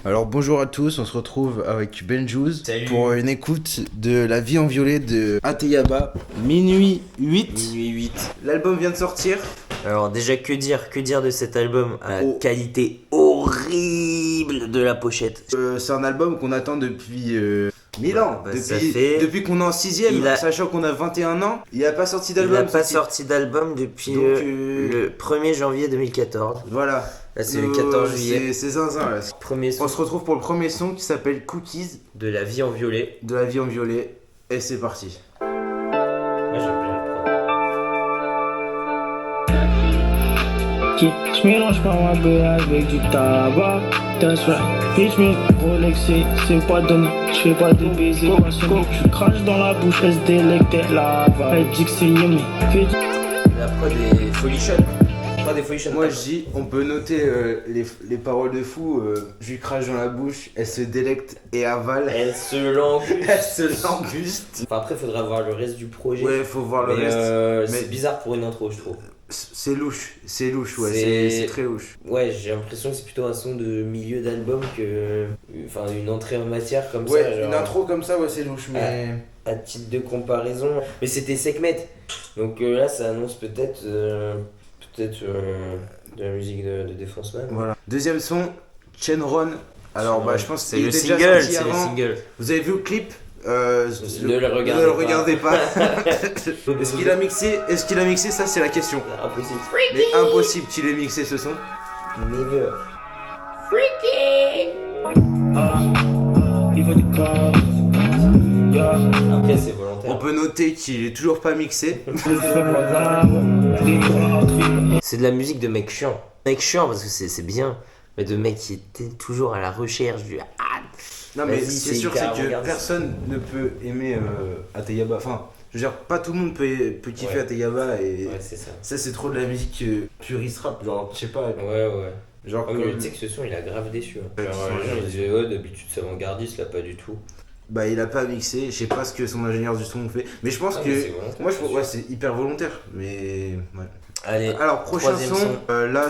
Alors bonjour à tous, on se retrouve avec Benjouz Salut. pour une écoute de La vie en violet de Ateyaba, minuit 8. Minuit 8. L'album vient de sortir. Alors déjà que dire de cet album à la Oh. qualité horrible de la pochette. C'est un album qu'on attend depuis 1000 ans, Bah, ça fait- depuis qu'on est en 6ème, Il a- sachant qu'on a 21 ans, il a pas sorti Il d'album. n'a pas c'est- sorti d'album depuis Donc, le 1er janvier 2014. Voilà. Là c'est le 14 juillet. C'est zinzin là. Premier son On se retrouve pour le premier son qui s'appelle Cookies de La vie en violet. de La vie en violet. Et c'est parti. Moi j'aime bien la prod. Je mélange pas ma beuh avec du tabac. That's right. Bitch, me Rolex, c'est pas donné. Je fais pas de baiser passionné. Je crache dans la bouche, elle se délecte, elle lava. Elle dit que c'est yummy. La prod est folichon. Pas des folichon. Moi je dis, on peut noter les paroles de fou. Je lui crache dans la bouche, elle se délecte et avale. Elle se langue. Elle se languste. Enfin après faudra voir le reste du projet. Ouais, faut voir le Mais reste. c'est bizarre pour une intro je trouve. C'est louche, ouais, C'est- c'est très louche. Ouais, j'ai l'impression que c'est plutôt un son de milieu d'album que. Enfin, une entrée en matière comme Ouais, ça. Genre, une intro comme ça, ouais, c'est louche, mais. à titre de comparaison. Mais c'était Sekhmet. Donc là, ça annonce peut-être. De la musique de Défonce Man. Voilà. Deuxième son, Chenron. Alors, bah, je pense que c'est le était déjà single. sorti C'est le avant. single. Vous avez vu le clip Ne le regardez ne le pas. regardez pas. Est-ce qu'il a mixé Ça, c'est la question. Impossible. Mais impossible qu'il ait mixé ce son. Never. Il veut des corps. Yeah. Après, c'est volontaire. On peut noter qu'il est toujours pas mixé. C'est de la musique de mec chiant. Mec chiant parce que c'est bien. Mais de mec qui était toujours à la recherche du. Non, mais Vas-y, c'est c'est sûr, hyper c'est que regarde. personne ne peut aimer Ateyaba. Enfin, je veux dire, pas tout le monde peut kiffer Ouais. Ateyaba et. Ouais, c'est ça. Ça, c'est trop de la musique puriste rap. Genre, je sais pas. Ouais. Genre, Oh, mais comme- tu sais que ce son il a grave déçu. Hein. Ouais, Genre, c'est les gens vrai. ils disaient, ouais, d'habitude c'est avant-gardiste, là pas du tout. Bah, il a pas mixé. Je sais pas ce que son ingénieur du son fait. Mais je pense Ah, que. mais c'est volontaire, Moi, je c'est pense. sûr. Ouais, c'est hyper volontaire. mais. Ouais. Allez, Alors, prochain troisième son. son. Là,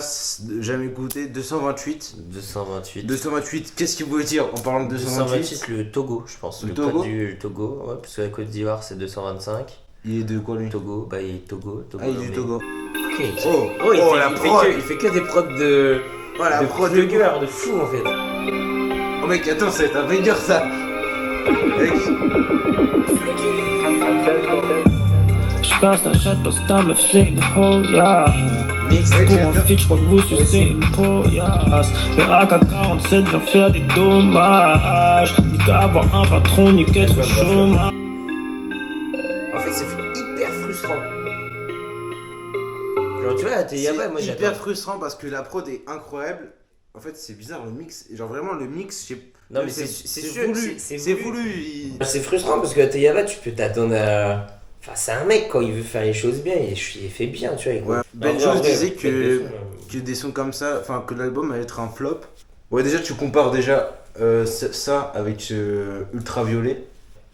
jamais écouté. 228. 228. 228, qu'est-ce qu'il veut dire en parlant de 228? 228, le Togo, je pense. Le Le Togo code du Togo, ouais, parce que la Côte d'Ivoire c'est 225. Il est de quoi lui? Togo, bah il est Togo. Ah, il est du nommé. Togo. Ok. Oh, Oh, il, fait, la il fait prod. il fait que des prods de. Voilà, de prod de plugueurs, de fou en fait. Oh mec, attends, ça va être un banger ça. Mec. Je passe ta chatte parce que ta meuf c'est une hoe, yeah. Mix, Ouais, Pour j'ai- un feat, je crois que vous sucez une peau, yeah. Mais AK-47 vient faire des dommages. Ni qu'à avoir un patron, ni qu'être au chômage. En fait c'est hyper frustrant. Genre tu vois, à Teyaba, moi C'est j'attends. hyper frustrant parce que la prod est incroyable. En fait, c'est bizarre le mix. Genre vraiment le mix, Non, mais c'est sûr, voulu. c'est C'est voulu. voulu. C'est frustrant parce qu'à Teyaba tu peux t'attendre à. Enfin, c'est un mec quand il veut faire les choses bien, il fait bien, tu vois. il- Ouais. En Ben vrai, en Jones vrai, disait faites des sons, que des sons comme ça, enfin que l'album allait être un flop. Ouais, déjà tu compares déjà ça avec Ultraviolet.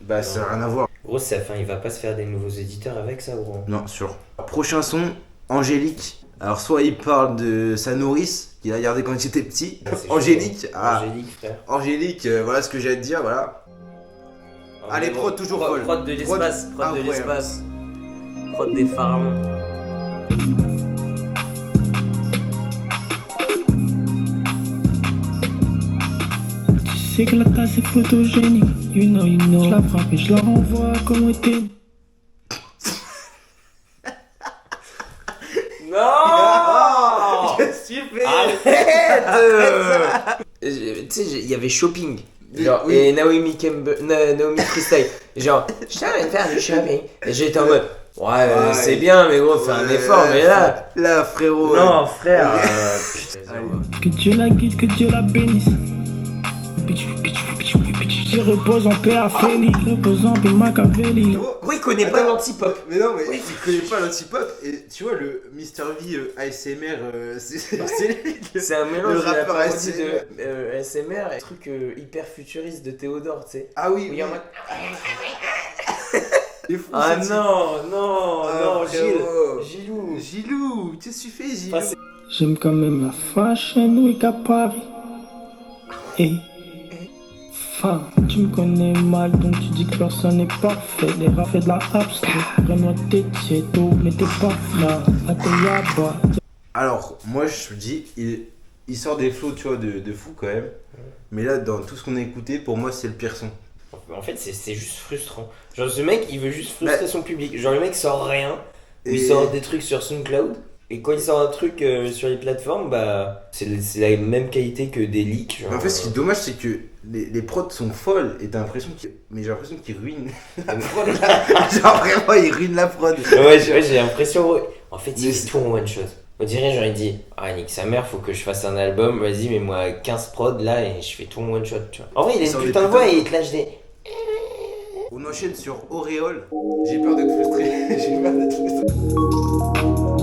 Bah ça n'a rien à voir. Gros, enfin, il va pas se faire des nouveaux éditeurs avec ça, gros. Non, sûr. Prochain son, Angélique. Alors soit il parle de sa nourrice qu'il a gardé quand il était petit. Ah, c'est Angélique, chaud, hein. ah. Angélique, frère. Angélique, voilà ce que j'ai à te dire, voilà. Allez, Mais bon, prod toujours folle. Prod de l'espace, prod de incroyable. l'espace. Prod des pharaons. Tu sais que la tasse est photogénique. You know. Je la frappe et je la renvoie comme était. Non Qu'est-ce que tu fais Arrête Tu sais, il y avait Shopping. Genre, Oui. et Naomi Freestyle. Genre, je viens de faire du shopping. Et j'étais en mode, ouais, c'est bien, mais gros, fais un effort, mais là. Là, frérot. Non, frère. Putain, Que Dieu la guide, que Dieu la bénisse. Je repose en paix à Félix. Repose en paix Machiavelli. Oui, il connaît pas l'antipop. Mais non, mais Oui. tu connais pas l'antipop et tu vois le Mr V ASMR, c'est lui. C'est un mélange Le de la rappeur parodie ASMR. de ASMR et un truc hyper futuriste de Théodore, tu sais. Ah oui, Oui, en mode. il est fou, Ah ce non, type. non, Ah, non, frérot. Gilou. Gilou, qu'est-ce que tu fais, Gilou? J'aime quand même la fashion week à Paris. Et fin, tu me connais mal, donc tu dis que personne n'est parfait. Les rats fait de la abstrait. Vraiment t'es tiédo, mais t'es pas là. À tes yabas. Alors, moi je me dis, il sort des flots, tu vois, de fou quand même. Mais là, dans tout ce qu'on a écouté, pour moi, c'est le pire son. En fait, c'est juste frustrant. Genre, ce mec, il veut juste frustrer son public. Genre, le mec sort rien. Il sort des trucs sur SoundCloud. Et quand il sort un truc sur les plateformes, bah, c'est la même qualité que des leaks. Genre, En fait, ce qui est dommage, c'est que les prods sont folles et t'as l'impression mais j'ai l'impression qu'ils ruinent. Genre vraiment, ils ruinent la prod. Ouais, j'ai l'impression. En fait, il fait tout en one shot. On dirait, genre, il dit, ah, nique sa mère, faut que je fasse un album, vas-y, mets-moi 15 prods là et je fais tout en one shot, tu vois. En vrai, il a une putain de voix et il te lâche des. On enchaîne sur Auréole. J'ai peur d'être frustré. J'ai peur d'être frustré.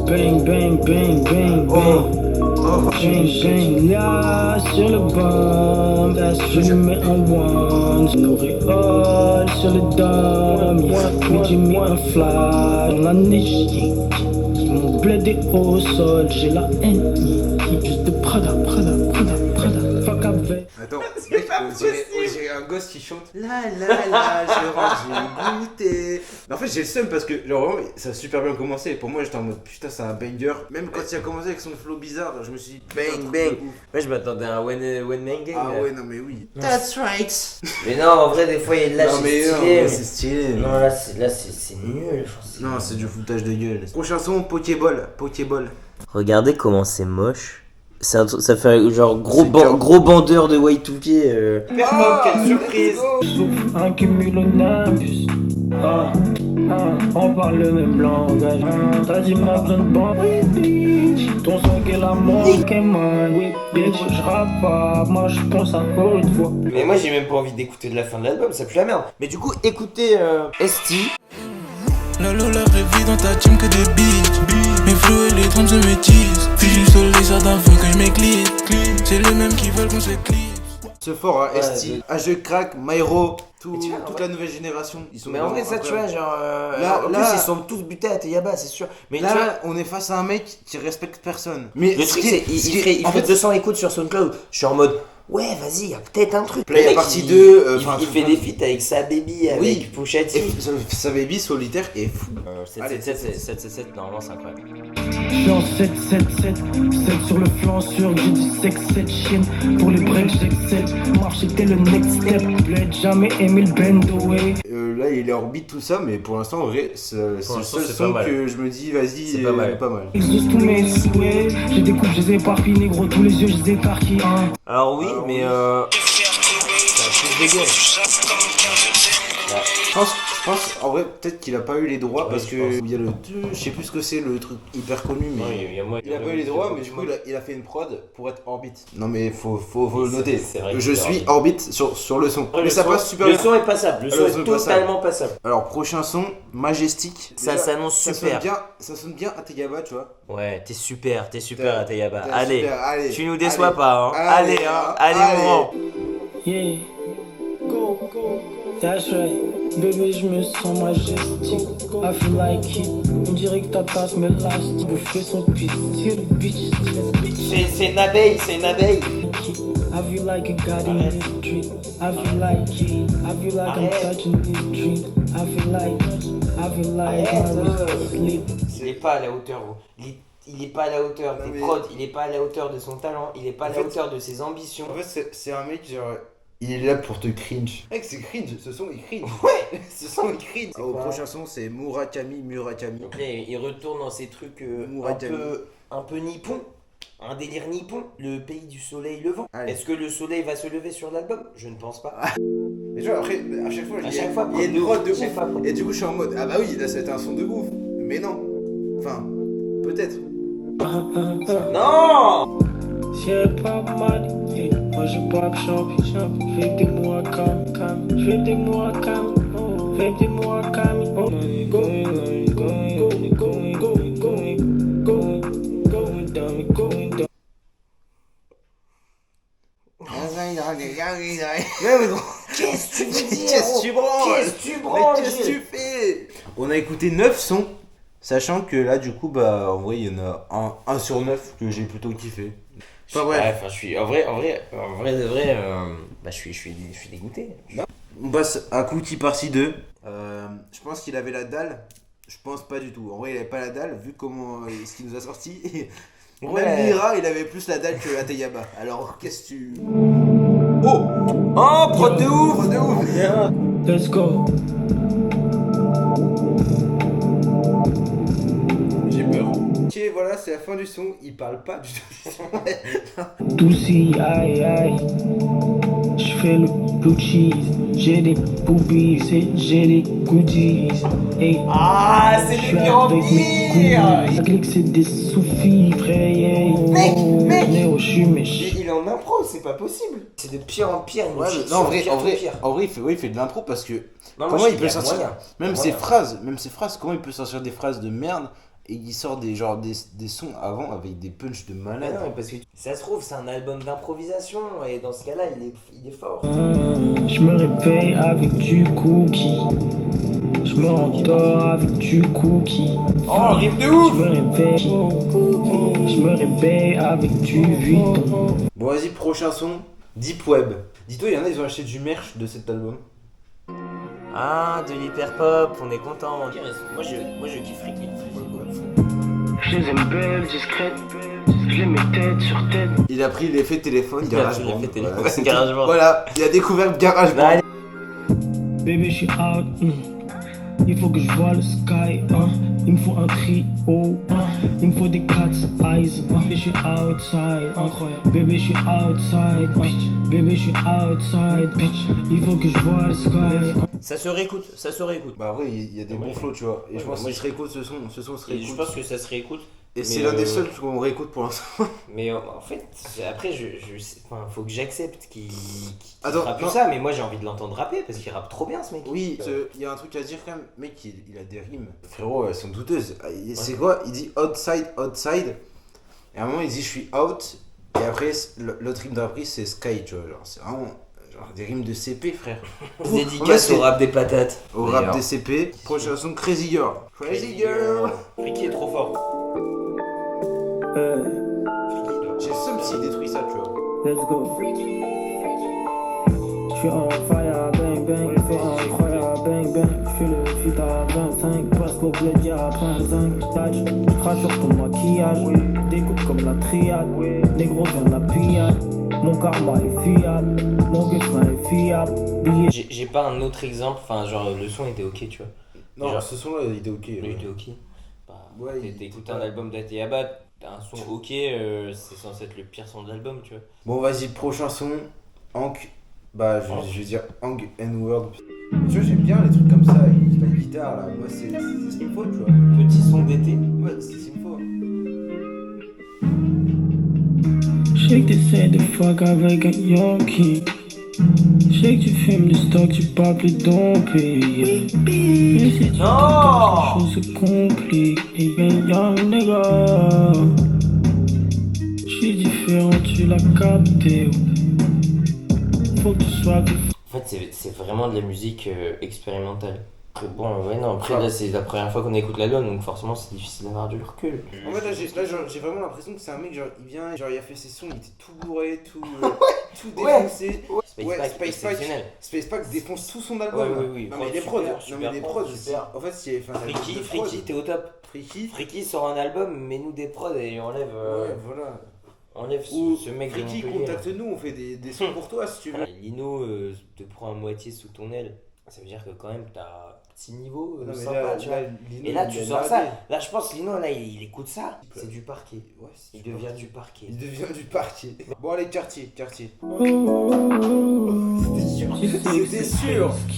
Bang, bang, bang, bang, bang. Bang, bang, là, sur le banc. Je le mets en one. Auréole sur le dôme. Oui, j'ai mis un fly dans la neige. Mon bled est au sol, j'ai la haine. Juste de Prada. Fuck avec. Attends, mec, on dirait un gosse qui chante la, je rentre, j'ai goûté. Mais en fait, j'ai le seum parce que, genre, vraiment, ça a super bien commencé. Pour moi, j'étais en mode putain, c'est un banger. Même quand il a commencé avec son flow bizarre, je me suis dit Bang, bang. Moi, je m'attendais à un one man gang. Ah ouais, non, mais oui. That's right. Mais non, en vrai, des fois, il lâche. Non, mais stylé. non, c'est stylé. Non, là, c'est nul. Non, c'est du foutage de gueule. Prochain son, Pokéball. Regardez comment c'est moche. Ça fait genre gros bandeur de Y2K. Quelle surprise. Un cumulonimbus. On parle le même langage. T'as dit ma besoin de bon. Oui, bitch. Ton son est la mort. Oui, bitch. Je rappe pas. Moi, je pense à autre fois. Mais moi, j'ai même pas envie d'écouter de la fin de l'album. Ça pue la merde. Mais du coup, écoutez ST. Lolo, la vraie vie dans ta team que des beats. Mes flots et les drums se métissent. Si du soleil, ça d'un feu que je m'éclipse. C'est les mêmes qui veulent qu'on s'éclipse. Ce fort, hein, Ouais, ST, Je Crack, Myro, toute vrai, la nouvelle génération. Ils sont mais en vrai, ça, tu vois, genre. En plus, ils sont tous butés à Teyaba, c'est sûr. Mais là, tu vois, on est face à un mec qui respecte personne. Mais le truc, c'est il ferait 200 écoutes sur SoundCloud. Je suis en mode. Ouais, vas-y, y a peut-être un truc. Play Le mec, partie 2, il fait des feats avec sa baby, avec Pusha T. Sa baby solitaire est fou. 777, normalement, c'est incroyable. Je suis en 7 sur le flanc sûr, j'ai du sex, 7 chiennes. Pour les breaks, j'excelle. Marche était le next step. Bled, jamais aimé le bend away. Là, il est orbite tout ça, mais pour l'instant, en vrai, c'est le seul c'est son pas mal. que je me dis, vas-y, C'est pas mal. Existe tous mes souhaits. J'ai des coupes, je les éparpille, négro, tous les yeux, je les éparpille. Alors, oui, mais. Ça a plus de gueule. Je pense, en vrai, peut-être qu'il a pas eu les droits parce que il y a je sais plus ce que c'est le truc hyper connu, mais il a pas eu les droits, mais du coup, il a fait une prod pour être orbite. Non, mais faut le noter. C'est vrai Je suis orbite sur le son. Après, mais ça passe super bien. Le son est passable. Le son est totalement passable. Alors, prochain son, Majestic. Ça s'annonce super. Ça sonne bien à Teyaba, tu vois. Ouais, t'es super à Teyaba. T'es Allez, super, allez, tu nous déçois pas, hein. Allez, Allez, mon grand. Yeah, go, that's right. Bébé, je me sens majestique. I feel like it. On dirait que ta tasse m'élastique. Bouffer son pisse. C'est le bitch. C'est une abeille. I feel like a god in this street. I feel like I'm touching this dream. I feel like my wrist is lit. Il est pas à la hauteur, gros. Il est pas à la hauteur des prods, il est pas à la hauteur de son talent, il est pas à la hauteur de ses ambitions. En fait, c'est un mec, genre, il est là pour te cringe. Mec, c'est cringe, ce son il cringe. Ouais. Ce son il cringe. Au prochain son, c'est Murakami. Donc là, il retourne dans ces trucs un peu nippon. Un délire nippon, le pays du soleil levant. Allez. Est-ce que le soleil va se lever sur l'album? Je ne pense pas. Mais tu vois, après, à chaque fois, il y a une prod de ouf. Et du coup, je suis en mode, ah bah oui, là, ça va être un son de ouf. Mais non. Enfin, peut-être. Non! J'ai pas mal, moi je pop champion. Fais des mois calme, fais des mois calme, fais des mois calme. Qu'est-ce que tu branles? Qu'est-ce que tu fais? On a écouté 9 sons, sachant que là, du coup, bah, en vrai, il y en a un sur 9 que j'ai plutôt kiffé. Enfin bref. Ouais, enfin, je suis. En vrai de vrai, bah, je suis dégoûté. On passe à Cookie Party 2. Je pense qu'il avait la dalle. Je pense pas du tout. En vrai, il avait pas la dalle, vu comment ce qu'il nous a sorti. Ouais. Même Lira, il avait plus la dalle que Ateyaba. Alors, qu'est-ce que tu. Oh, prod de ouf! Prod de ouf! Bien. Let's go. J'ai peur. Ok, voilà, c'est la fin du son. Il parle pas du tout. Douci, aïe aïe. J'fais le blue cheese. J'ai des boobies, j'ai des goodies. Hey. Ah, c'est J'suis le pire en avec mes pire! goodies. La clique c'est des sous-fifres. Hey, Mec, Néo, j'suis méchant. Il est en impro, c'est pas possible. C'est de pire en pire. Ouais, non, en vrai, il fait de l'impro parce que. Non, comment il peut sortir moyen. Même Moyen. ses phrases, comment il peut sortir des phrases de merde et il sort des sons avant avec des punchs de Mais malade. non, parce que ça se trouve, c'est un album d'improvisation et dans ce cas-là, il est fort. Je me réveille avec du cookie. Je me rendors avec du cookie. Oh, rime de Je ouf! me réveille avec du Vuitton. Bon, vas-y, prochain son, Deep Web. Dis-toi, il y en a, ils ont acheté du merch de cet album. Ah, de l'hyper pop, on est content. Moi je kiffe Ricky. Je les aime belles, discrètes. Je les mets tête sur tête. Il a pris l'effet téléphone, GarageBand. l'effet téléphone, Voilà, c'est GarageBand. tout. Voilà, il a découvert GarageBand. Bah, allez. Bébé, je suis out. Il faut que je vois le sky. Il me faut un trio. Il me faut des cat's eyes. Bébé, je suis outside. Incroyable. Bébé, je suis outside. Bitch. Bébé, je suis outside. Bitch. Il faut que je vois le sky. Ça se réécoute. Bah, ouais, il y a des bons flows, tu vois. Et je pense moi, qu'il se réécoute ce son se Et réécoute. je pense que ça se réécoute. Et c'est mais, l'un des seuls qu'on réécoute pour l'instant. Mais en fait, après, faut que j'accepte qu'il Attends, rappe non. ça, mais moi j'ai envie de l'entendre rapper parce qu'il rappe trop bien ce mec. Oui, il y a un truc à dire quand même. Mec, il a des rimes. Frérot, elles sont douteuses. C'est quoi? Il dit outside, outside. Et à un moment, il dit je suis out. Et après, l'autre rime d'après, c'est sky, tu vois. Genre, c'est vraiment des rimes de CP, frère. Dédicace au rap des patates. Au rap des CP. Prochaine chanson, Crazy Girl. Crazy Girl. Ricky est trop fort. J'ai le seum s'il détruit ça, tu vois. Let's go. J'suis en fire, bang bang, c'est incroyable, bang bang. J'fais le feat à 25, parce qu'au bled y'a plein de zinc. Touch, crache sur ton maquillage, découpe comme la triade. Négro dans la pillade, mon karma est fiable, mon gueufin est fiable. Billet. J'ai pas un autre exemple, enfin genre le son était ok, tu vois. Non, Genre- ce son-là, il était ok. Il ouais. était ok. Bah, Ouais, il t'écoutes était un pas- album d'Ateyaba, t'as un son ok, c'est censé être le pire son de l'album, tu vois. Bon, vas-y, prochain son, Hank. Bah, je vais dire Hank N-Word. Tu vois, j'aime bien les trucs comme ça, avec la guitare là. Moi, c'est ce qu'il me faut, tu vois. Petit son d'été. Ouais, c'est ce qu'il me faut. J'sais que t'essaies de fuck avec un Yankee. J'sais que tu fumes du stock, tu parles plus dompé. Mais si tu t'entends, les choses se compliquent. Et un young nigga. J'suis différent, tu l'as capté. Faut que tu sois plus En fait, c'est vraiment de la musique expérimentale. Après, bon, ouais, non, après là, c'est la première fois qu'on écoute l'album, donc forcément, c'est difficile d'avoir du recul. En fait, là, j'ai vraiment l'impression que c'est un mec, genre, il vient, genre, il a fait ses sons, il était tout bourré, tout défoncé. Space Ouais, Pack, Space Pack. exceptionnel. Space Pack défonce tout son album. Ouais, là. oui, oui. Non, mais Prod les prods, super, non, super mais les prod, prods, super. en fait, c'est. Enfin, Friki, t'es au top. Friki sort un album, mets-nous des prods et enlève, Ouais, voilà. enlève Ou ce mec de Friki, Montpellier, là. contacte-nous, on fait des sons pour toi si tu veux. Voilà, Lino te prend à moitié sous ton aile. Ça veut dire que quand même t'as petit niveau Non, mais sympa, là, tu vois. Lino, Et là il tu a sors ladé. ça. Là je pense Lino là il écoute ça. C'est du parquet. Ouais, c'est Il du devient parquet. du parquet. Il devient du parquet. Bon, allez, quartier.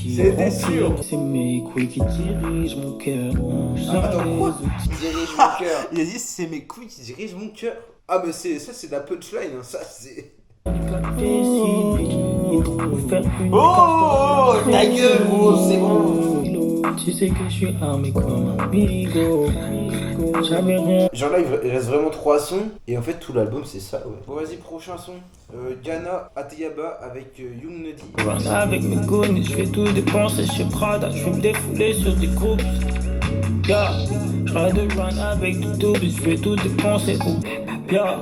C'était sûr. C'est mes couilles qui dirigent mon cœur. Attends, quoi Dirige mon cœur. Il a dit c'est mes couilles qui dirigent mon cœur. Ah, mais ça, c'est de la punchline, hein. Ça, c'est. Oh, ta gueule, gros, c'est bon. Tu sais que je suis armé comme un bigot. J'avais rien. Genre là, il reste vraiment 3 sons. Et en fait, tout l'album, c'est ça, ouais. Bon, vas-y, prochain son. Ghana, Ateyaba avec Young Nuddy. Run avec mes goons, je vais tout dépenser chez Prada. Je vais me défouler sur des groupes. Yeah, j'arrête de run avec du double, je vais tout dépenser. Oh, yeah,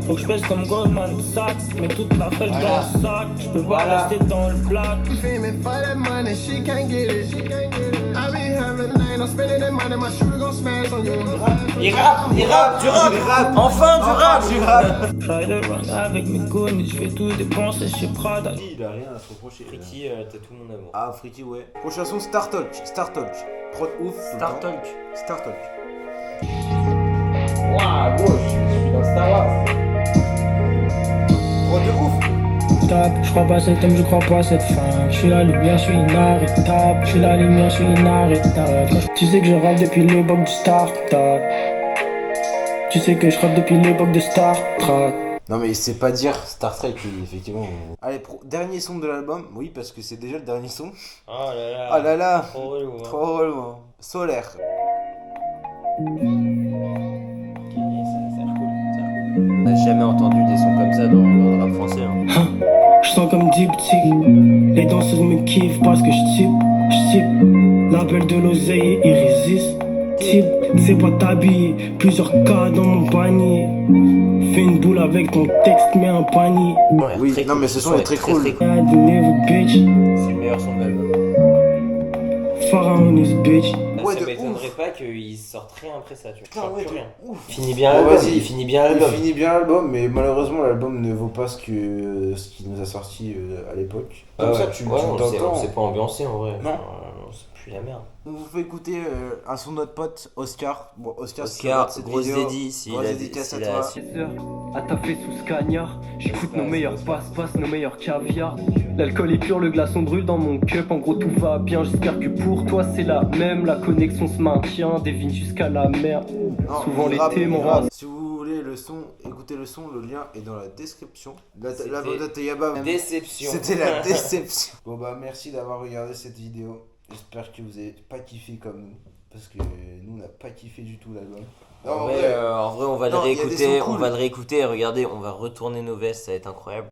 Faut que je pèse comme Goldman Sachs, mais toute la fête dans le sac. Je peux pas rester dans le black. Feeling for that money, she can't get it. I be having nine, I'm spending that money, my shooter gon' smash on you. Il rappe, du rap, enfin du rap. Try to run avec mes goons, je vais tout dépenser chez Prada. Il a rien à se reprocher. Friki, t'as tout mon amour. Ah, Friki, ouais. Prochaine chanson, Star Talk. Star Talk. Prod ouf. Star Talk. Star Talk. Waouh, gros, je suis dans Star Wars. Prod de ouf. Stop, je crois pas à cet homme, je crois pas à cette femme. Je suis la lumière, je suis inarrêtable. Je suis la lumière, je suis inarrêtable. Tu sais que je rappe depuis l'époque du start-up. Tu sais que je rappe depuis l'époque de Star Trek. Non mais c'est pas dire Star Trek, effectivement. Allez, dernier son de l'album. Oui, parce que c'est déjà le dernier son. Oh là là. Ah là là. Trop relou. Hein. Trop relou. Hein. Solaire. On n'a jamais entendu des sons comme ça dans le rap français. Hein. Je sens comme Diptyque. Les danseuses me kiffent parce que je type. L'appel de l'oseille est irrésistible. C'est pas t'habiller, plusieurs cas dans mon panier. Fais une boule avec ton texte, mets un panier. Ouais, oui, très non cool. mais ce son est très cool. I never bitch. C'est le meilleur son de l'album. Pharaon is bitch. Ouais, Ça de m'étonnerait pas qu'il sorte rien après ça, tu vois. Putain, Genre ouais, plus de rien. ouf. Finit bien Bon, l'album, vas-y. il finit bien Il l'album. finit bien l'album, mais malheureusement l'album ne vaut pas ce qu'il nous a sorti à l'époque. Comme ça, tu on t'entends. s'est pas ambiancé en vrai. Non. C'est plus la merde. On vous fait écouter un son de notre pote Oscar. Bon, Oscar, Oscar, cette grosse vidéo, dédie, si grosse il a dédicace à s'il a- toi. si- À taffer sous Scania, j'écoute nos meilleurs passe-passe, nos meilleurs caviar. L'alcool est pur, le glaçon brûle dans mon cup. En gros, tout va bien, j'espère que pour toi c'est la même. La connexion se maintient, devine jusqu'à la mer. Non, Souvent il rappe, l'été, il mon rappe. rap. Si vous voulez le son, écoutez le son, le lien est dans la description. La C'était bande Tayaba. Déception. C'était la déception. Bon bah merci d'avoir regardé cette vidéo. J'espère que vous avez pas kiffé comme nous. Parce que nous on n'a pas kiffé du tout l'album. En vrai, on va Non, le il y a des réécouter, sons cool. on va le réécouter. Regardez, on va retourner nos vestes, ça va être incroyable.